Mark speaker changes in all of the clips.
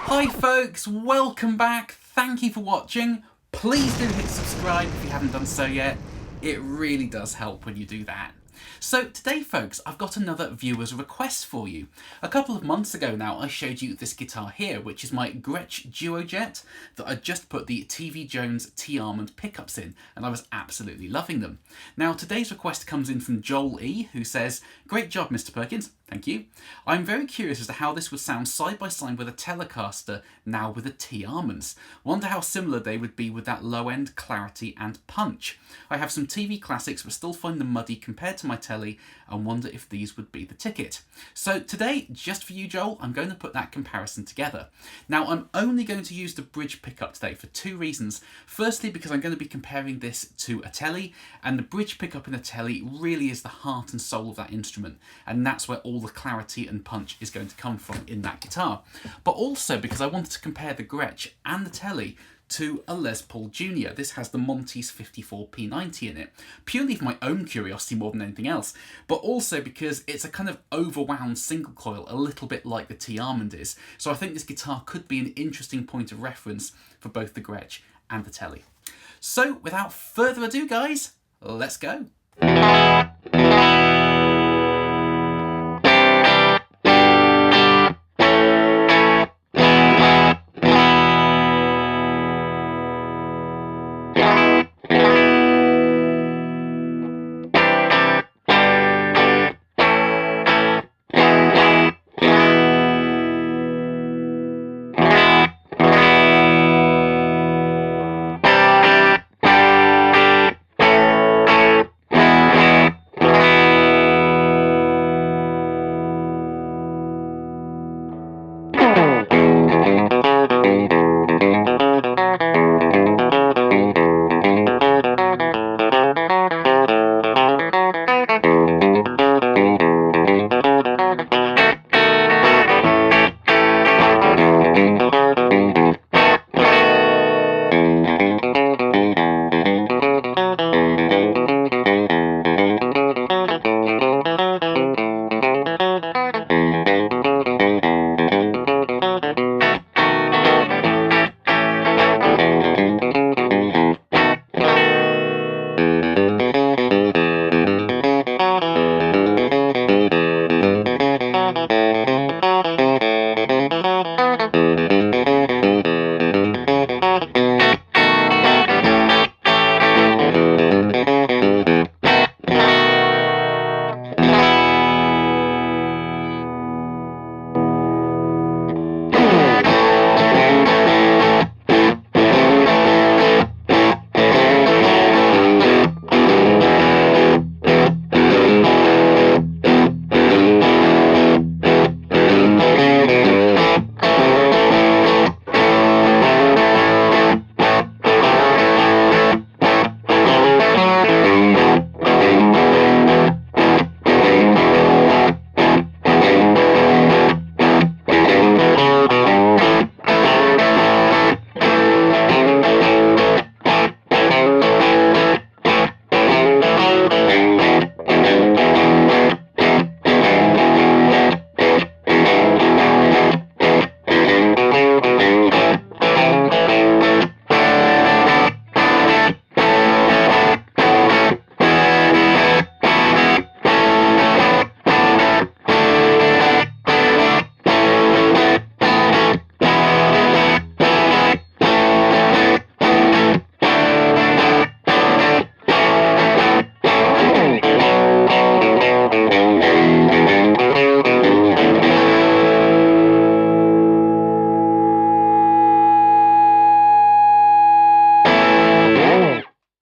Speaker 1: Hi folks, welcome back. Thank you for watching. Please do hit subscribe if you haven't done so yet. It really does help when you do that. So today folks, I've got another viewer's request for you. A couple of months ago now I showed you this guitar here, which is my Gretsch Duo Jet that I just put the TV Jones T-Armond pickups in, and I was absolutely loving them. Now today's request comes in from Joel E, who says, "Great job Mr Perkins, thank you. I'm very curious as to how this would sound side by side with a Telecaster, now with the T-Armonds. Wonder how similar they would be with that low end clarity and punch. I have some TV classics but still find them muddy compared to my telly and wonder if these would be the ticket." So today, just for you Joel, I'm going to put that comparison together. Now I'm only going to use the bridge pickup today for two reasons. Firstly, because I'm going to be comparing this to a telly, and the bridge pickup in a telly really is the heart and soul of that instrument, and that's where all the clarity and punch is going to come from in that guitar. But also because I wanted to compare the Gretsch and the telly to a Les Paul Jr. This has the Monty's 54 P90 in it, purely for my own curiosity more than anything else, but also because it's a kind of overwound single coil, a little bit like the T-Armond is. So I think this guitar could be an interesting point of reference for both the Gretsch and the telly. So without further ado guys, let's go.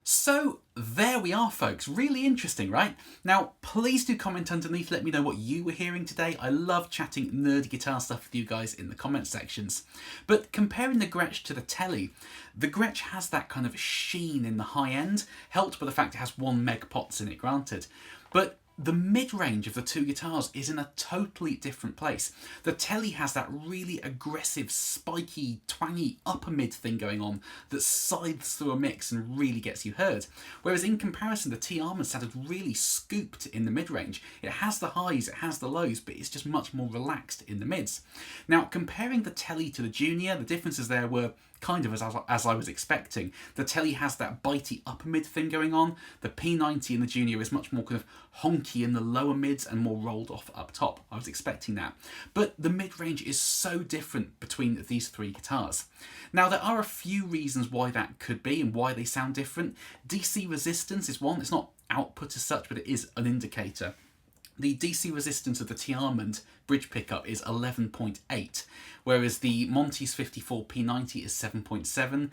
Speaker 1: So there we are folks, really interesting, right? Now please do comment underneath, let me know what you were hearing today. I love chatting nerdy guitar stuff with you guys in the comment sections. But comparing the Gretsch to the telly, the Gretsch has that kind of sheen in the high end, helped by the fact it has 1 meg pots in it, granted. But the mid-range of the two guitars is in a totally different place. The Tele has that really aggressive, spiky, twangy upper mid thing going on that scythes through a mix and really gets you heard. Whereas in comparison, the T-Armond sounded really scooped in the mid-range. It has the highs, it has the lows, but it's just much more relaxed in the mids. Now, comparing the Tele to the Junior, the differences there were kind of as I was expecting. The Tele has that bitey upper mid thing going on. The P90 in the Junior is much more kind of honky in the lower mids and more rolled off up top. I was expecting that. But the mid-range is so different between these three guitars. Now, there are a few reasons why that could be and why they sound different. DC resistance is one. It's not output as such, but it is an indicator. The DC resistance of the T-Armond bridge pickup is 11.8, whereas the Monty's 54 P90 is 7.7,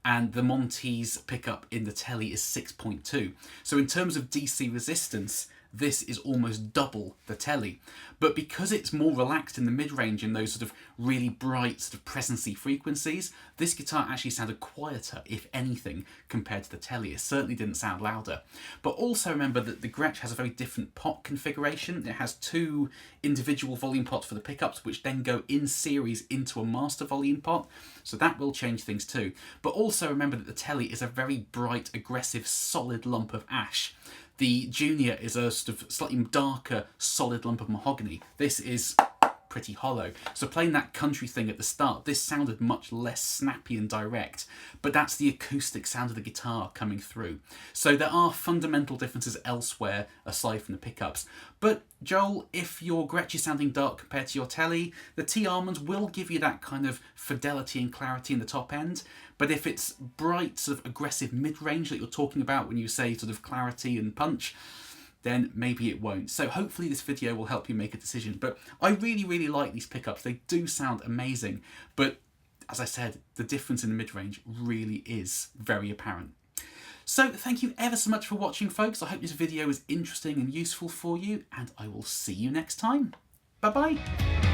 Speaker 1: and the Monty's pickup in the Tele is 6.2. So in terms of DC resistance, this is almost double the Tele. But because it's more relaxed in the mid-range in those sort of really bright sort of presence-y frequencies, this guitar actually sounded quieter, if anything, compared to the Tele. It certainly didn't sound louder. But also remember that the Gretsch has a very different pot configuration. It has two individual volume pots for the pickups, which then go in series into a master volume pot. So that will change things too. But also remember that the Tele is a very bright, aggressive, solid lump of ash. The Junior is a sort of slightly darker, solid lump of mahogany. This is pretty hollow. So playing that country thing at the start, this sounded much less snappy and direct, but that's the acoustic sound of the guitar coming through. So there are fundamental differences elsewhere aside from the pickups. But Joel, if your Gretsch is sounding dark compared to your Tele, the T-Armonds will give you that kind of fidelity and clarity in the top end. But if it's bright, sort of aggressive mid-range that you're talking about when you say sort of clarity and punch, then maybe it won't. So hopefully this video will help you make a decision. But I really, really like these pickups. They do sound amazing. But as I said, the difference in the mid-range really is very apparent. So thank you ever so much for watching, folks. I hope this video was interesting and useful for you, and I will see you next time. Bye-bye.